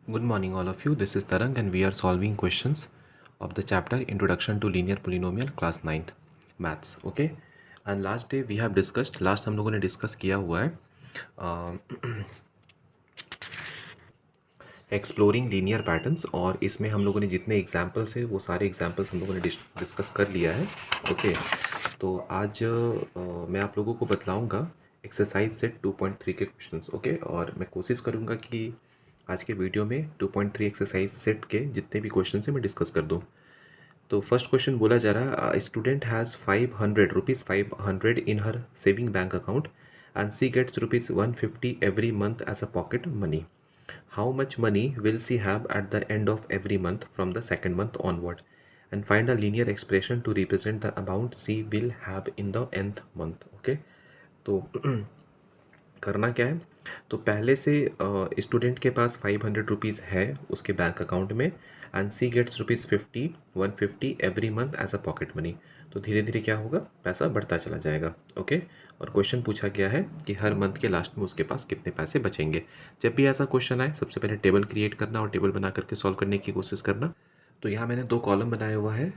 Good morning, all of you. This is Tarang, and we are solving questions of the chapter Introduction to Linear Polynomial, class 9th Maths. Okay, and last day we have discussed, last हम लोगों ने discuss किया हुआ है exploring linear patterns, और इसमें हम लोगों ने जितने एग्जाम्पल्स है वो सारे एग्जाम्पल्स हम लोगों ने डिस्कस कर लिया है. ओके, तो आज मैं आप लोगों को बतलाऊंगा एक्सरसाइज सेट 2.3 के क्वेश्चंस. ओके, और मैं कोशिश करूंगा कि आज के वीडियो में 2.3 एक्सरसाइज सेट के जितने भी क्वेश्चन है मैं डिस्कस कर दूं. तो फर्स्ट क्वेश्चन बोला जा रहा है, student has ₹500 in her saving bank account and she gets ₹150 every month as a pocket money. How much money will she have at the end of every month from the second month onward? And find a linear expression to represent the amount she will have in the nth month. Okay, तो करना क्या है, तो पहले से student के पास ₹500 है उसके बैंक अकाउंट में, and she gets ₹150 every month as a pocket money. तो धीरे धीरे क्या होगा, पैसा बढ़ता चला जाएगा. ओके, और क्वेश्चन पूछा गया है कि हर मंथ के लास्ट में उसके पास कितने पैसे बचेंगे. जब भी ऐसा क्वेश्चन आए सबसे पहले टेबल क्रिएट करना और टेबल बना करके सॉल्व करने की कोशिश करना. तो यहाँ मैंने दो कॉलम बनाया हुआ है,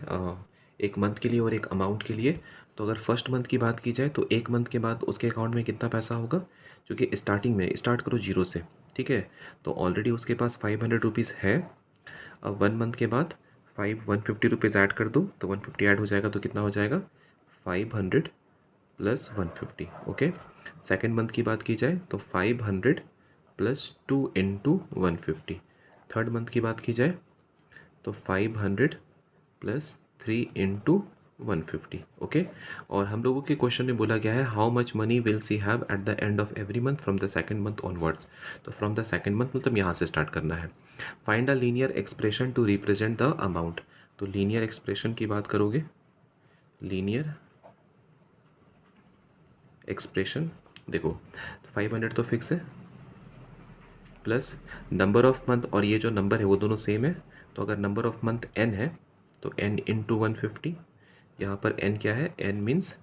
एक मंथ के लिए और एक अमाउंट के लिए. तो अगर फर्स्ट मंथ की बात की जाए तो एक मंथ के बाद उसके अकाउंट में कितना पैसा होगा, क्योंकि स्टार्टिंग में स्टार्ट करो जीरो से. ठीक है, तो ऑलरेडी उसके पास ₹500 है. अब 1 मंथ के बाद ₹150 ऐड कर दो, तो 150 ऐड हो जाएगा, तो कितना हो जाएगा 500 प्लस 150. ओके, सेकेंड मंथ की बात की जाए तो 500 प्लस 2 इंटू 150. थर्ड मंथ की बात की जाए तो 500 प्लस 3 इंटू 150. ओके, और हम लोगों के क्वेश्चन में बोला गया है how much money will she have at the end of every month from the second month onwards. तो फ्रॉम द सेकंड मंथ मतलब यहाँ से स्टार्ट करना है. Find a linear expression to represent the amount. तो लीनियर एक्सप्रेशन की बात करोगे, लीनियर एक्सप्रेशन देखो 500 तो फिक्स है, प्लस नंबर ऑफ मंथ, और ये जो नंबर है वो दोनों सेम है. तो अगर नंबर ऑफ मंथ n है तो n इंटू 150. यहाँ पर n क्या है, n means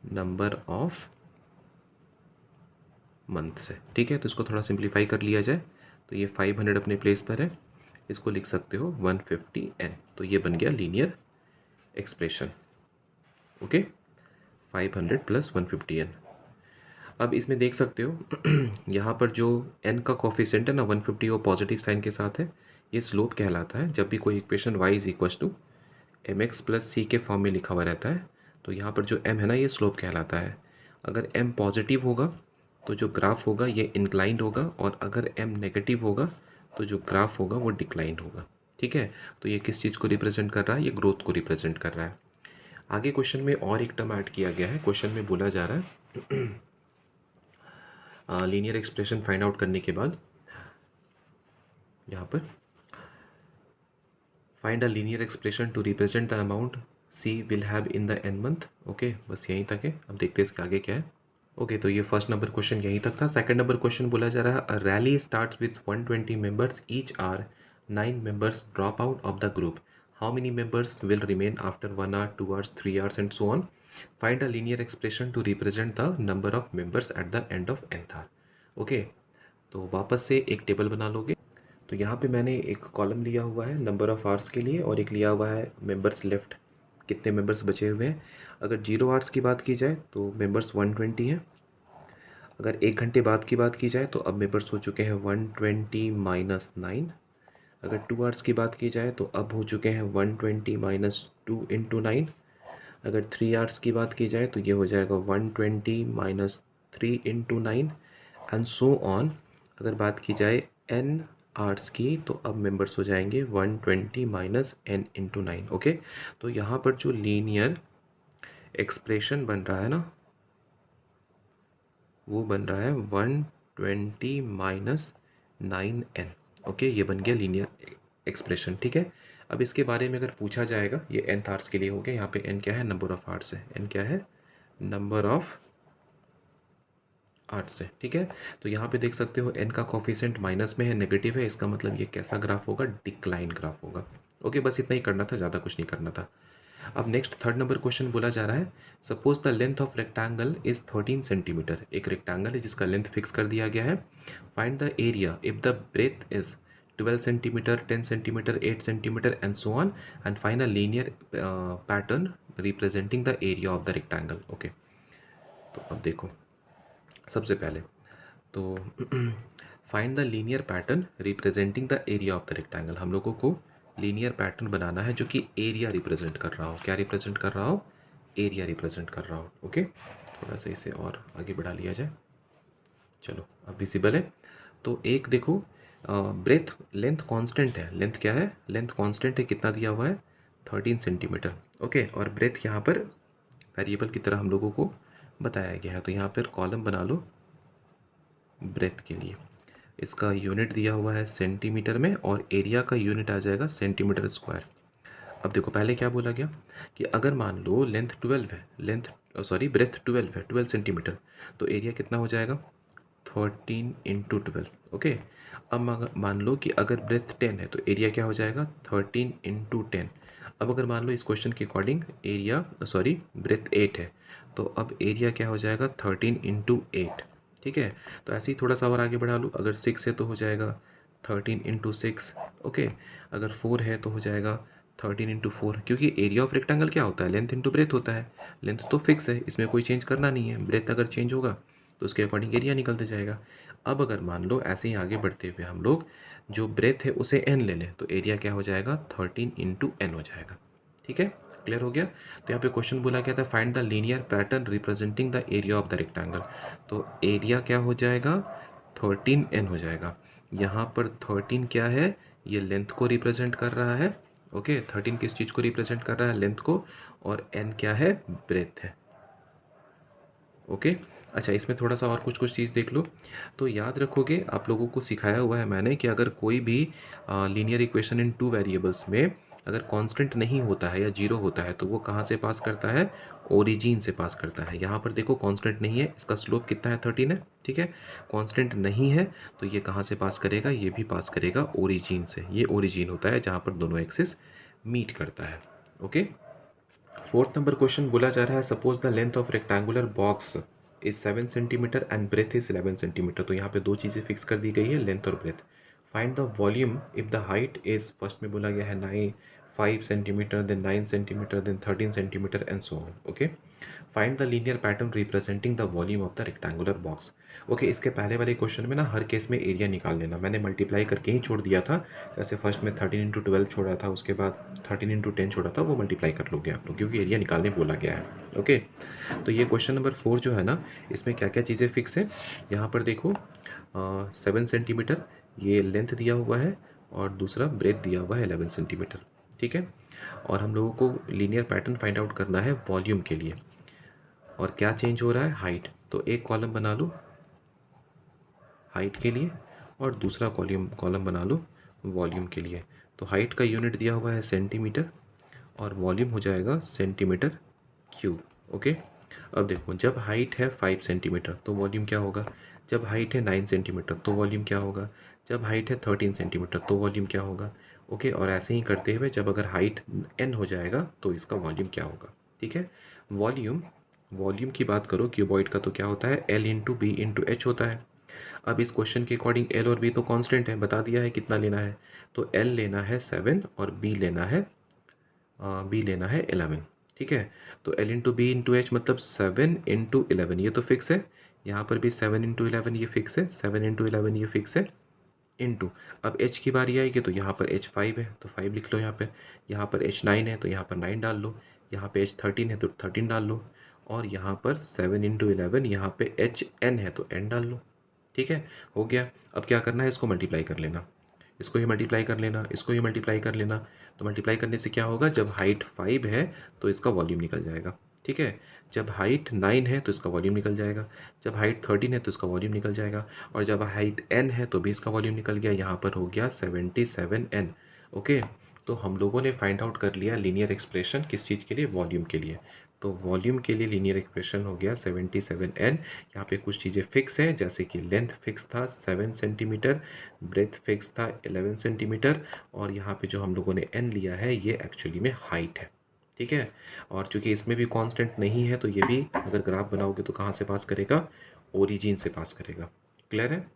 number of months है. ठीक है, तो इसको थोड़ा सिंप्लीफाई कर लिया जाए तो ये 500 अपने प्लेस पर है, इसको लिख सकते हो 150n. तो ये बन गया linear expression. Okay, 500 plus 150n. अब इसमें देख सकते हो यहाँ पर जो n का कोफिशिएंट है ना 150, वो पॉजिटिव साइन के साथ है. ये स्लोप कहलाता है. जब भी कोई equation y is equal to mx plus C के फॉर्म में लिखा हुआ रहता है, तो यहाँ पर जो m है ना ये स्लोप कहलाता है. अगर m पॉजिटिव होगा तो जो ग्राफ होगा ये इंक्लाइंड होगा, और अगर m नेगेटिव होगा तो जो ग्राफ होगा वो डिक्लाइंड होगा. ठीक है, तो ये किस चीज़ को रिप्रेजेंट कर रहा है, ये ग्रोथ को रिप्रेजेंट कर रहा है. आगे क्वेश्चन में और एक टर्म ऐड किया गया है. क्वेश्चन में बोला जा रहा है लीनियर एक्सप्रेशन फाइंड आउट करने के बाद यहाँ पर find a linear expression to represent the amount she will have in the N month. Okay, बस यहीं तक है. अब देखते हैं इसके आगे क्या है. ओके, तो ये फर्स्ट नंबर क्वेश्चन यहीं तक था. सेकंड नंबर क्वेश्चन बोला जा रहा है, a rally starts with 120 members, each hour 9 members drop out of the group. How many members will remain after 1 hour, 2 hours, 3 hours and so on. Find a linear expression to represent the number of members at the end of nth hour. Okay, तो वापस से एक table बना लोगे. तो यहाँ पे मैंने एक कॉलम लिया हुआ है नंबर ऑफ़ आवर्स के लिए, और एक लिया हुआ है मेंबर्स लेफ्ट, कितने मेंबर्स बचे हुए हैं. अगर 0 आवर्स की बात की जाए तो मेंबर्स 120 हैं. अगर 1 घंटे बाद की बात की जाए तो अब मेंबर्स हो चुके हैं 120 माइनस 9. अगर 2 आवर्स की बात की जाए तो अब हो चुके हैं 120 माइनस 2 इंटू 9. अगर 3 आवर्स की बात की जाए तो ये हो जाएगा 120 minus 3 into 9 and so on. अगर बात की जाए n आवर्स की तो अब मेंबर्स हो जाएंगे 120 माइनस n इंटू 9. ओके, तो यहाँ पर जो लीनियर एक्सप्रेशन बन रहा है ना वो बन रहा है 120 माइनस 9n. ओके, ये बन गया लीनियर एक्सप्रेशन. ठीक है, अब इसके बारे में अगर पूछा जाएगा, ये nth आवर्स के लिए हो गया. यहाँ पे n क्या है, नंबर ऑफ आवर्स है. n क्या है, नंबर ऑफ आवर्स है. ठीक है, तो यहाँ पे देख सकते हो n का कोफिशिएंट माइनस में है, नेगेटिव है. इसका मतलब ये कैसा ग्राफ होगा, डिक्लाइन ग्राफ होगा. ओके, बस इतना ही करना था, ज़्यादा कुछ नहीं करना था. अब नेक्स्ट थर्ड नंबर क्वेश्चन बोला जा रहा है, suppose the length of rectangle is 13 centimetre. एक रेक्टेंगल है जिसका लेंथ फिक्स कर दिया गया है. Find the area if the breadth is 12 centimetre, 10 centimetre, 8 centimetre and so on, and find a linear pattern representing the area of the rectangle. Okay, तो अब देखो सबसे पहले तो find the linear pattern representing the area of the rectangle. हम लोगों को linear pattern बनाना है जो कि एरिया रिप्रेजेंट कर रहा हो। क्या रिप्रेजेंट कर रहा हो? एरिया रिप्रेजेंट कर रहा हो। ओके, थोड़ा सा इसे और आगे बढ़ा लिया जाए। चलो अब विजिबल है। तो एक देखो, ब्रेथ लेंथ कांस्टेंट है। लेंथ क्या है? लेंथ कांस्टेंट है। कितना दिया हुआ है? 13 सेंटीमीटर। ओके, और ब्रेथ यहाँ पर वेरिएबल की तरह हम लोगों को बताया गया है। तो यहाँ पर कॉलम बना लो ब्रेथ के लिए। इसका यूनिट दिया हुआ है सेंटीमीटर में और एरिया का यूनिट आ जाएगा सेंटीमीटर स्क्वायर। अब देखो पहले क्या बोला गया कि अगर मान लो लेंथ 12 है, ब्रेथ 12 है, 12 सेंटीमीटर, तो एरिया कितना हो जाएगा? 13 इंटू 12। ओके, अब मान लो कि अगर ब्रेथ 10 है तो एरिया क्या हो जाएगा? 13 इंटू 10। अब अगर मान लो इस क्वेश्चन के अकॉर्डिंग ब्रेथ 8 है, तो अब एरिया क्या हो जाएगा? 13 इंटू 8। ठीक है, तो ऐसे ही थोड़ा सा और आगे बढ़ा लूँ। अगर 6 है तो हो जाएगा 13 इंटू 6। ओके, अगर 4 है तो हो जाएगा 13 इंटू 4, क्योंकि एरिया ऑफ रेक्टेंगल क्या होता है? लेंथ इंटू ब्रेथ होता है। लेंथ तो फिक्स है, इसमें कोई चेंज करना नहीं है। ब्रेथ अगर चेंज होगा तो उसके अकॉर्डिंग एरिया निकलते जाएगा। अब अगर मान लो ऐसे ही आगे बढ़ते हुए हम लोग जो ब्रेथ है उसे n ले लें, तो एरिया क्या हो जाएगा? 13 इंटू n हो जाएगा। ठीक है, क्लियर हो गया? तो यहाँ पे क्वेश्चन बोला गया था find the linear pattern representing the area of the rectangle. तो एरिया क्या हो जाएगा? 13n हो जाएगा। यहाँ पर 13 क्या है? ये लेंथ को रिप्रेजेंट कर रहा है। ओके, 13 किस चीज़ को रिप्रेजेंट कर रहा है? लेंथ को। और n क्या है? ब्रेथ है। ओके, अच्छा इसमें थोड़ा सा और कुछ चीज़ देख लो। तो याद रखोगे, आप लोगों को सिखाया हुआ है मैंने कि अगर कोई भी लीनियर इक्वेशन इन 2 वेरिएबल्स में अगर कांस्टेंट नहीं होता है या जीरो होता है तो वो कहाँ से पास करता है? ओरिजिन से पास करता है। यहाँ पर देखो कांस्टेंट नहीं है, इसका स्लोप कितना है? 13 है। ठीक है, कांस्टेंट नहीं है तो ये कहाँ से पास करेगा? ये भी पास करेगा ओरिजिन से। ये ओरिजिन होता है जहाँ पर दोनों एक्सिस मीट करता है। ओके, फोर्थ नंबर क्वेश्चन बोला जा रहा है suppose the length of rectangular box is 7 centimetre and breadth is 11 centimetre. तो यहाँ पे दो चीज़ें फिक्स कर दी गई है, लेंथ और breadth. Find the volume if the height is, first में बोला गया है 5 centimetre, then 9 centimetre, then 13 centimetre and so on. Okay, find the linear pattern representing the volume of the rectangular box. Okay, इसके पहले वाले question में ना हर case में एरिया निकाल लेना। मैंने मल्टीप्लाई करके ही छोड़ दिया था। जैसे फर्स्ट में 13 इंटू 12 छोड़ा था, उसके बाद 13 इंटू 10 छोड़ा था, वो मल्टीप्लाई कर लोगे आप लोग, क्योंकि एरिया निकालने बोला गया है। ओके, तो ये क्वेश्चन नंबर 4 जो है ना, इसमें क्या क्या चीज़ें फिक्स है? यहाँ पर देखो 7 सेंटीमीटर ये लेंथ दिया हुआ है और दूसरा ब्रेथ दिया हुआ है 11 सेंटीमीटर। ठीक है, और हम लोगों को लीनियर पैटर्न फाइंड आउट करना है वॉल्यूम के लिए। और क्या चेंज हो रहा है? हाइट। तो एक कॉलम बना लो हाइट के लिए और दूसरा कॉलम बना लो वॉल्यूम के लिए। तो हाइट का यूनिट दिया हुआ है सेंटीमीटर और वॉल्यूम हो जाएगा सेंटीमीटर क्यूब। ओके, अब देखो जब हाइट है 5 सेंटीमीटर तो वॉल्यूम क्या होगा? जब हाइट है 9 सेंटीमीटर तो वॉल्यूम क्या होगा? जब हाइट है 13 सेंटीमीटर तो वॉल्यूम क्या होगा? ओके, और ऐसे ही करते हुए जब अगर हाइट n हो जाएगा तो इसका वॉल्यूम क्या होगा? ठीक है, वॉल्यूम की बात करो क्यूबॉइड का तो क्या होता है? L into B into H होता है। अब इस क्वेश्चन के अकॉर्डिंग L और B तो कांस्टेंट है, बता दिया है कितना लेना है। तो L लेना है 7 और B लेना है 11। ठीक है, तो L into B into H मतलब 7 इंटू 11, ये तो फिक्स है। यहाँ पर भी 7 इंटू 11 ये फिक्स है, 7 इंटू 11 ये फिक्स है। इंटू अब H की बारी आएगी तो यहाँ पर H 5 है तो 5 लिख लो यहाँ पर H 9 है तो यहाँ पर 9 डाल लो, यहाँ पे H 13 है तो 13 डाल लो, और यहाँ पर 7 इंटू 11 यहाँ पे H n है तो n डाल लो। ठीक है, हो गया। अब क्या करना है? इसको मल्टीप्लाई कर लेना, इसको ही मल्टीप्लाई कर लेना, इसको ही मल्टीप्लाई कर लेना। तो मल्टीप्लाई करने से क्या होगा? जब हाइट 5 है तो इसका वॉल्यूम निकल जाएगा। ठीक है, जब हाइट 9 है तो इसका वॉल्यूम निकल जाएगा, जब हाइट 13 है तो इसका वॉल्यूम निकल जाएगा, और जब हाइट n है तो भी इसका वॉल्यूम निकल गया। यहाँ पर हो गया 77n। ओके, तो हम लोगों ने फाइंड आउट कर लिया लीनियर एक्सप्रेशन किस चीज़ के लिए? वॉल्यूम के लिए। तो वॉल्यूम के लिए लीनियर एक्सप्रेशन हो गया 77n। यहाँ पे कुछ चीज़ें फिक्स हैं, जैसे कि लेंथ फिक्स था 7 सेंटीमीटर, ब्रेथ फिक्स था 11 सेंटीमीटर, और यहाँ पे जो हम लोगों ने n लिया है ये एक्चुअली में हाइट है। ठीक है, और चूंकि इसमें भी कांस्टेंट नहीं है तो ये भी अगर ग्राफ बनाओगे तो कहाँ से पास करेगा? ओरिजिन से पास करेगा। क्लियर है?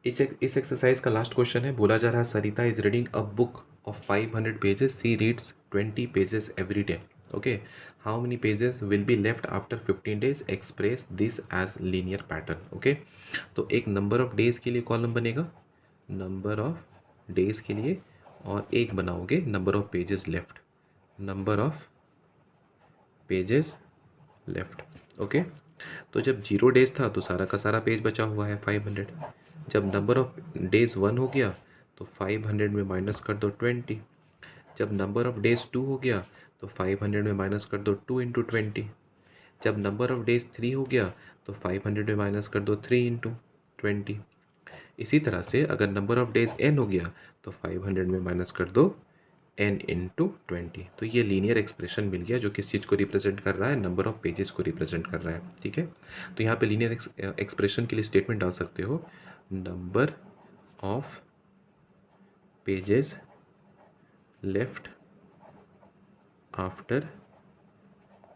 इस एक्सरसाइज का लास्ट क्वेश्चन है, बोला जा रहा है Sarita is reading a book of 500 pages, she reads 20 pages every day. Okay, how many pages will be left after 15 days, express this as linear pattern. Okay, तो एक नंबर ऑफ डेज के लिए column बनेगा, नंबर ऑफ डेज के लिए, और एक बनाओगे number of pages left, number of pages left. Okay, तो जब 0 days था तो सारा का सारा पेज बचा हुआ है 500। जब नंबर ऑफ डेज 1 हो गया तो 500 में माइनस कर दो 20। जब नंबर ऑफ डेज 2 हो गया तो 500 में माइनस कर दो 2 इंटू 20। जब नंबर ऑफ डेज 3 हो गया तो 500 में माइनस कर दो 3 इंटू 20। इसी तरह से अगर नंबर ऑफ डेज n हो गया तो 500 में माइनस कर दो n इंटू 20। तो ये लीनियर एक्सप्रेशन मिल गया जो किस चीज़ को रिप्रेजेंट कर रहा है, नंबर ऑफ पेजेस को रिप्रेजेंट कर रहा है। ठीक है, तो यहाँ पे लीनियर एक्सप्रेशन के लिए स्टेटमेंट डाल सकते हो, number of pages left after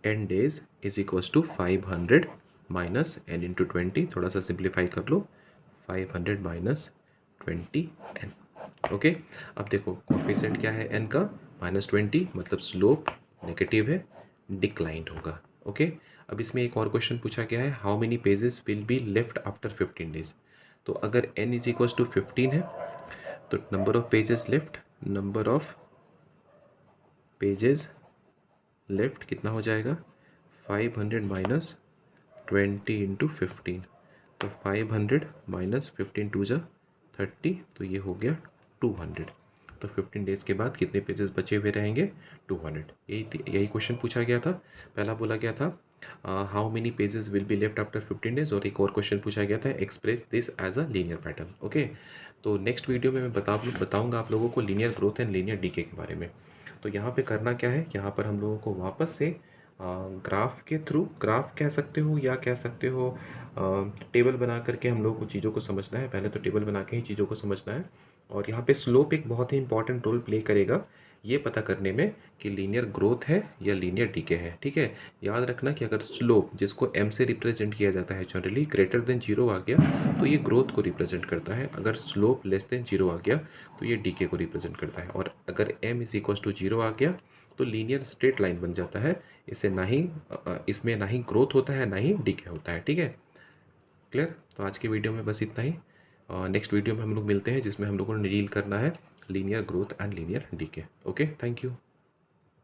n days is equals to 500 minus n into 20। थोड़ा सा सिंप्लीफाई कर लो, 500 माइनस 20n। ओके, अब देखो कोफिशिएंट क्या है n का, -20, मतलब स्लोप नेगेटिव है, डिक्लाइंड होगा। ओके, अब इसमें एक और क्वेश्चन पूछा गया है, how many pages will be left after 15 days। तो अगर n इज इक्वल्स टू 15 है तो number of pages left, number of pages left कितना हो जाएगा, 500 माइनस 20 इंटू 15। तो 500 माइनस 15 टू जा 30, तो ये हो गया 200। तो 15 डेज के बाद कितने पेजेस बचे हुए रहेंगे, 200। यही क्वेश्चन पूछा गया था। पहला बोला गया था how many pages will be left after 15 days, और एक और क्वेश्चन पूछा गया था express this as a linear pattern. Okay, तो नेक्स्ट वीडियो में मैं बताऊंगा आप लोगों को linear growth and linear decay के बारे में। तो यहाँ पे करना क्या है, यहाँ पर हम लोगों को वापस से ग्राफ के थ्रू, ग्राफ कह सकते हो या कह सकते हो टेबल बना करके हम लोगों को चीज़ों को समझना है। पहले तो टेबल बना के ही चीज़ों को समझना है, और यहाँ पे स्लोप एक बहुत ही इंपॉर्टेंट रोल प्ले करेगा ये पता करने में कि लीनियर ग्रोथ है या लीनियर डीके है। ठीक है, याद रखना कि अगर स्लोप, जिसको m से रिप्रेजेंट किया जाता है जनरली, ग्रेटर देन 0 आ गया तो ये ग्रोथ को रिप्रेजेंट करता है। अगर स्लोप लेस देन 0 आ गया तो ये डीके को रिप्रेजेंट करता है। और अगर m इज इक्वल टू 0 आ गया तो लीनियर स्ट्रेट लाइन बन जाता है। इससे ना ही इसमें ना ही ग्रोथ होता है ना ही डीके होता है। ठीक है, क्लियर। तो आज की वीडियो में बस इतना ही, और नेक्स्ट वीडियो में हम लोग मिलते हैं जिसमें हम लोगों को डील करना है linear growth and linear decay. Okay, thank you.